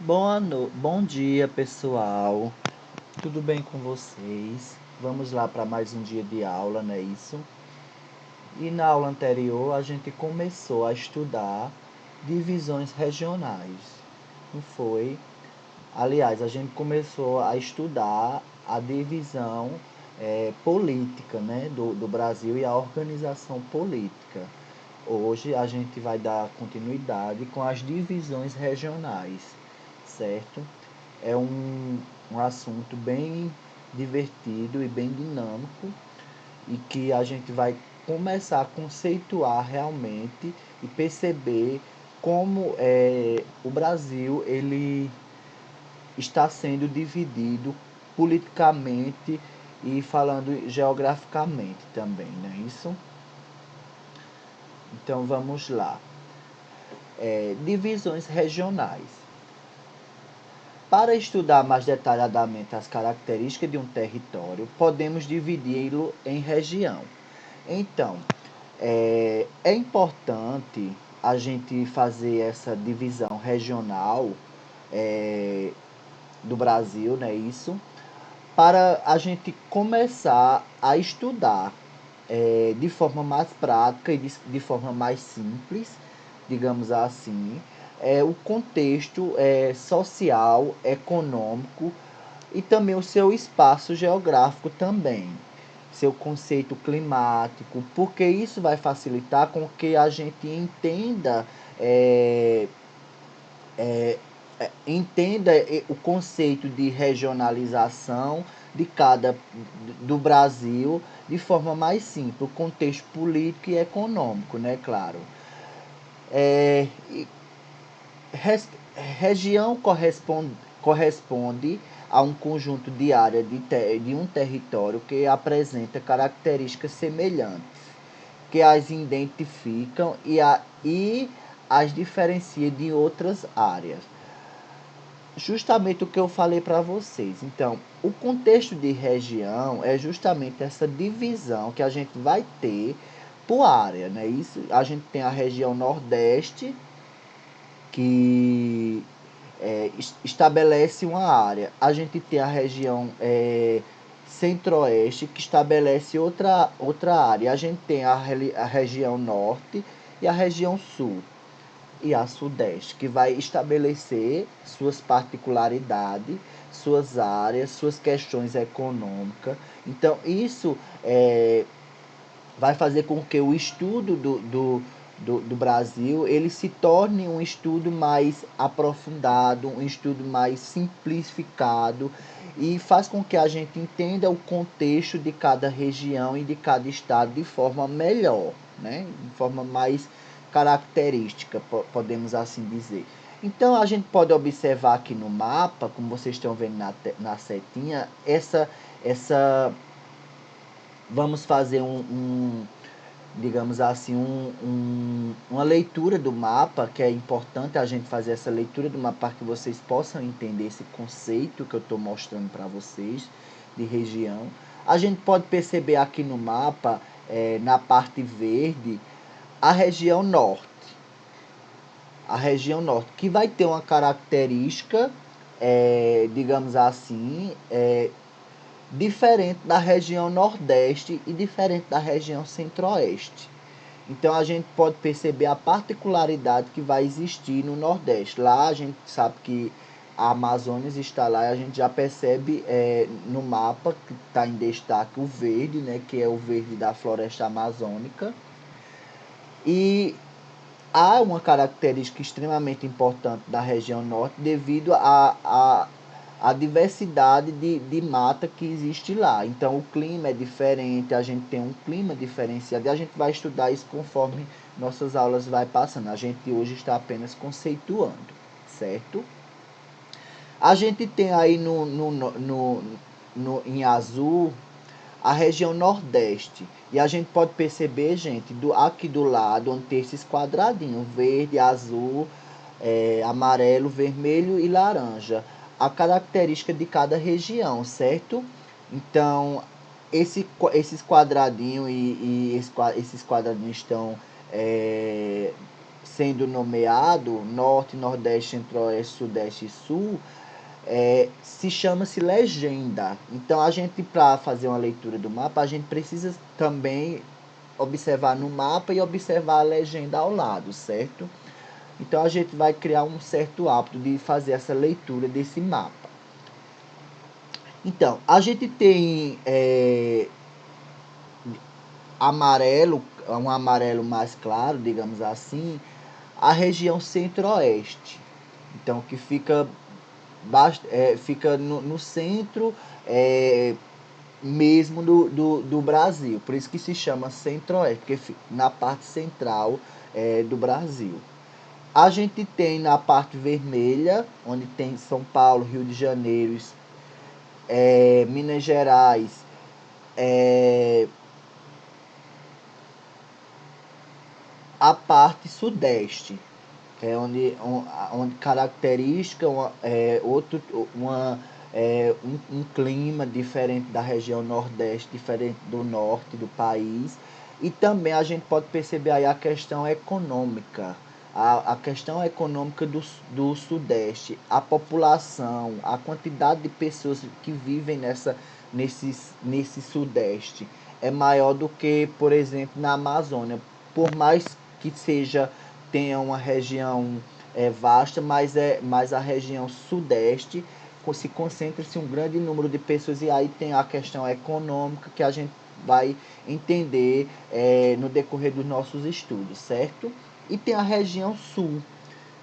Bom dia, pessoal. Tudo bem com vocês? Vamos lá para mais um dia de aula, não é isso? E na aula anterior a gente começou a estudar divisões regionais, não foi? Aliás, a gente começou a estudar a divisão política, né, do Brasil e a organização política. Hoje a gente vai dar continuidade com as divisões regionais, certo? É um assunto bem divertido e bem dinâmico e que a gente vai começar a conceituar realmente e perceber como o Brasil ele está sendo dividido politicamente e falando geograficamente também, não é isso? Então vamos lá. Divisões regionais. Para estudar mais detalhadamente as características de um território, podemos dividi-lo em região. Então, é importante a gente fazer essa divisão regional é, do Brasil, né? Isso, para a gente começar a estudar de forma mais prática e de forma mais simples, digamos assim, o contexto social, econômico e também o seu espaço geográfico também, seu conceito climático, porque isso vai facilitar com que a gente entenda o conceito de regionalização de cada do Brasil de forma mais simples, o contexto político e econômico, né, claro. É, res, região corresponde a um conjunto de áreas de um território que apresenta características semelhantes, que as identificam e as diferencia de outras áreas. Justamente o que eu falei para vocês. Então, o contexto de região é justamente essa divisão que a gente vai ter por área, né? Isso, a gente tem a região Nordeste, que estabelece uma área. A gente tem a região Centro-Oeste, que estabelece outra área. A gente tem a região Norte e a região Sul e a Sudeste, que vai estabelecer suas particularidades, suas áreas, suas questões econômicas. Então, isso vai fazer com que o estudo do Brasil ele se torne um estudo mais aprofundado, um estudo mais simplificado e faz com que a gente entenda o contexto de cada região e de cada estado de forma melhor, né? De forma mais característica, podemos assim dizer. Então a gente pode observar aqui no mapa, como vocês estão vendo na setinha, essa vamos fazer digamos assim, uma leitura do mapa, que é importante a gente fazer essa leitura do mapa para que vocês possam entender esse conceito que eu estou mostrando para vocês de região. A gente pode perceber aqui no mapa, na parte verde, a região norte. A região norte, que vai ter uma característica, digamos assim, diferente da região Nordeste e diferente da região Centro-Oeste. Então a gente pode perceber a particularidade que vai existir no Nordeste. Lá a gente sabe que a Amazônia está lá e a gente já percebe no mapa que está em destaque o verde, né, que é o verde da floresta amazônica. E há uma característica extremamente importante da região norte devido à diversidade de mata que existe lá. Então o clima é diferente, a gente tem um clima diferenciado e a gente vai estudar isso conforme nossas aulas vai passando. A gente hoje está apenas conceituando, certo? A gente tem aí em azul a região Nordeste. E a gente pode perceber, gente, aqui do lado, onde tem esses quadradinhos, verde, azul, amarelo, vermelho e laranja. A característica de cada região, certo? Então, esses quadradinhos esses quadradinhos estão sendo nomeado, Norte, Nordeste, Centro-Oeste, Sudeste e Sul, se legenda. Então, a gente, para fazer uma leitura do mapa, a gente precisa também observar no mapa e observar a legenda ao lado, certo? Então, a gente vai criar um certo hábito de fazer essa leitura desse mapa. Então, a gente tem amarelo, um amarelo mais claro, digamos assim, a região centro-oeste. Então, que fica no centro mesmo do Brasil. Por isso que se chama centro-oeste, porque fica na parte central do Brasil. A gente tem na parte vermelha, onde tem São Paulo, Rio de Janeiro, Minas Gerais, a parte sudeste, que é onde característica um clima diferente da região nordeste, diferente do norte do país. E também a gente pode perceber aí a questão econômica. A questão econômica do Sudeste, a população, a quantidade de pessoas que vivem nesse Sudeste é maior do que, por exemplo, na Amazônia. Por mais que tenha uma região vasta, mas a região Sudeste se concentra-se um grande número de pessoas, e aí tem a questão econômica que a gente vai entender no decorrer dos nossos estudos, certo? E tem a região sul,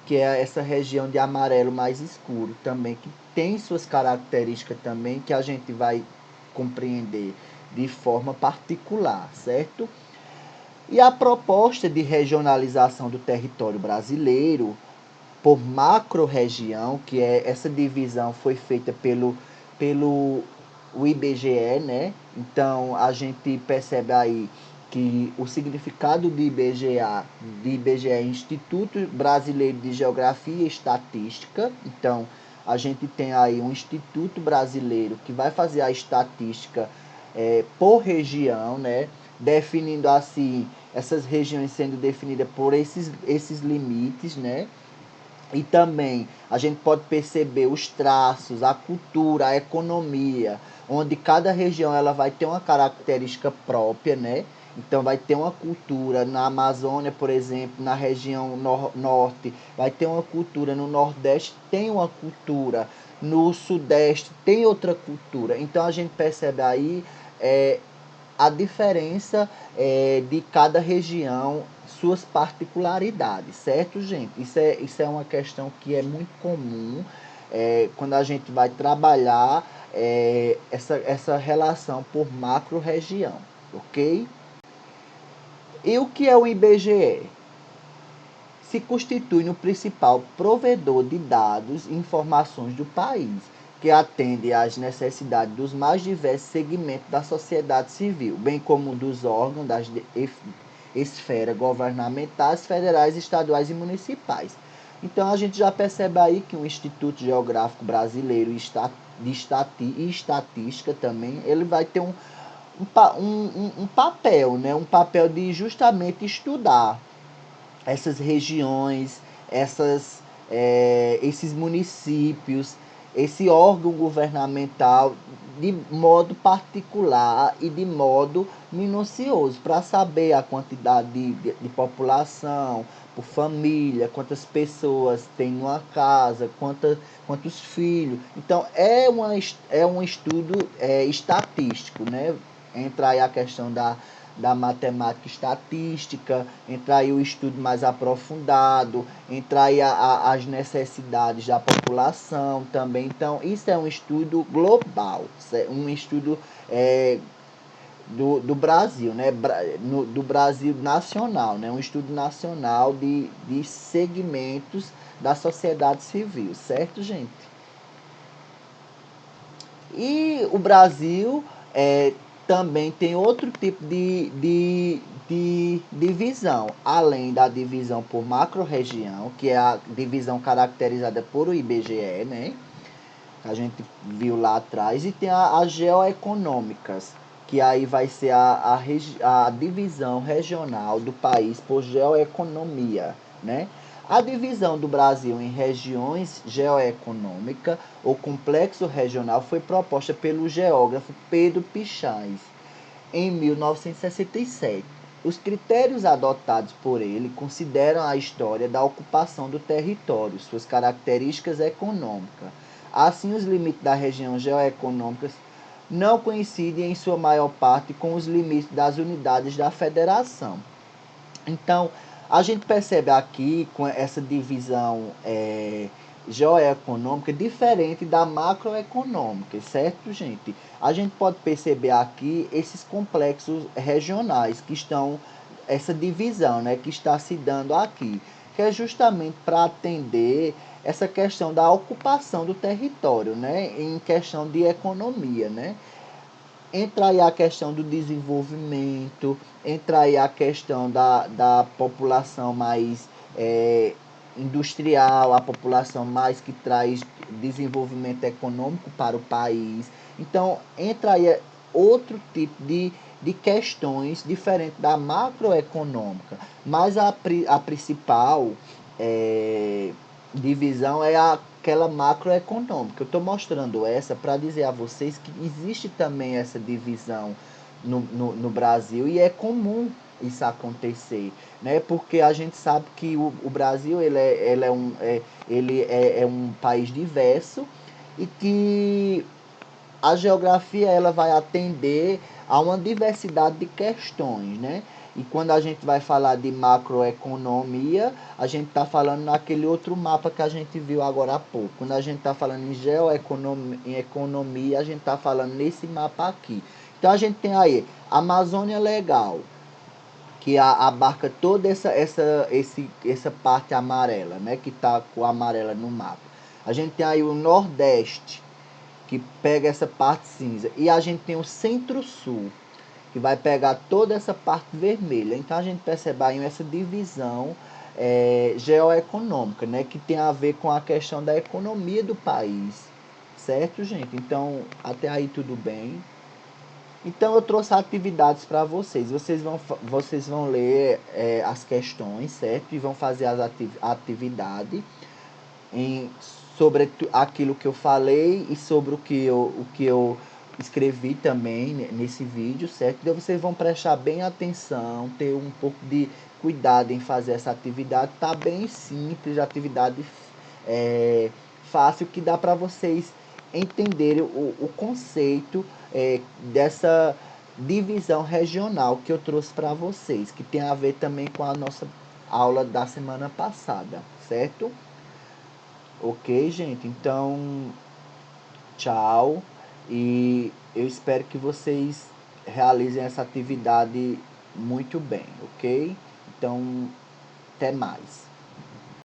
que é essa região de amarelo mais escuro também, que tem suas características também, que a gente vai compreender de forma particular, certo? E a proposta de regionalização do território brasileiro por macro-região, que essa divisão foi feita pelo o IBGE, né? Então, a gente percebe aí que o significado de IBGE é Instituto Brasileiro de Geografia e Estatística. Então, a gente tem aí um Instituto Brasileiro que vai fazer a estatística por região, né? Definindo assim, essas regiões sendo definidas por esses limites, né? E também a gente pode perceber os traços, a cultura, a economia, onde cada região ela vai ter uma característica própria, né? Então vai ter uma cultura na Amazônia, por exemplo, na região norte, vai ter uma cultura no Nordeste, tem uma cultura, no Sudeste tem outra cultura. Então a gente percebe aí a diferença de cada região, suas particularidades, certo, gente? Isso é uma questão que é muito comum quando a gente vai trabalhar essa relação por macro-região, ok? E o que é o IBGE? Se constitui no principal provedor de dados e informações do país, que atende às necessidades dos mais diversos segmentos da sociedade civil, bem como dos órgãos das esferas governamentais, federais, estaduais e municipais. Então, a gente já percebe aí que o Instituto Geográfico Brasileiro e Estatística também, ele vai ter um papel, né? Um papel de justamente estudar essas regiões, esses municípios, esse órgão governamental de modo particular e de modo minucioso, para saber a quantidade de população, por família, quantas pessoas tem numa casa, quantos filhos. Então, é um estudo estatístico, né? Entra aí a questão da matemática estatística, entrar aí o estudo mais aprofundado, entrar aí as necessidades da população também. Então, isso é um estudo global, um estudo do Brasil, né? Do Brasil nacional, né? Um estudo nacional de segmentos da sociedade civil, certo, gente? E o Brasil também tem outro tipo de divisão, além da divisão por macro-região, que é a divisão caracterizada por o IBGE, né? Que a gente viu lá atrás, e tem as geoeconômicas, que aí vai ser a divisão regional do país por geoeconomia, né? A divisão do Brasil em regiões geoeconômicas ou complexo regional foi proposta pelo geógrafo Pedro Pichais em 1967. Os critérios adotados por ele consideram a história da ocupação do território, suas características econômicas. Assim, os limites da região geoeconômica não coincidem em sua maior parte com os limites das unidades da federação. Então, a gente percebe aqui com essa divisão geoeconômica diferente da macroeconômica, certo, gente? A gente pode perceber aqui esses complexos regionais que estão, essa divisão, né, que está se dando aqui, que é justamente para atender essa questão da ocupação do território, né, em questão de economia, né? Entra aí a questão do desenvolvimento, entra aí a questão da população mais industrial, a população mais que traz desenvolvimento econômico para o país. Então, entra aí outro tipo de questões diferente da macroeconômica. Mas a principal divisão é aquela macroeconômica. Eu estou mostrando essa para dizer a vocês que existe também essa divisão no Brasil e é comum isso acontecer, né? Porque a gente sabe que o Brasil ele é um país diverso e que a geografia ela vai atender a uma diversidade de questões, né? E quando a gente vai falar de macroeconomia, a gente está falando naquele outro mapa que a gente viu agora há pouco. Quando a gente está falando em geoeconomia, em economia, a gente está falando nesse mapa aqui. Então a gente tem aí a Amazônia Legal, que abarca toda essa parte amarela, né? Que está com a amarela no mapa. A gente tem aí o Nordeste, que pega essa parte cinza. E a gente tem o Centro-Sul, que vai pegar toda essa parte vermelha. Então a gente percebe aí essa divisão geoeconômica, né? Que tem a ver com a questão da economia do país. Certo, gente? Então, até aí tudo bem. Então eu trouxe atividades para vocês. Vocês vão ler as questões, certo? E vão fazer as atividades em, sobre aquilo que eu falei e sobre o que eu escrevi também nesse vídeo, certo? Então vocês vão prestar bem atenção, ter um pouco de cuidado em fazer essa atividade. Tá bem simples, atividade fácil que dá para vocês entenderem o conceito dessa divisão regional que eu trouxe para vocês, que tem a ver também com a nossa aula da semana passada, certo? Ok, gente? Então, tchau. E eu espero que vocês realizem essa atividade muito bem, ok? Então, até mais.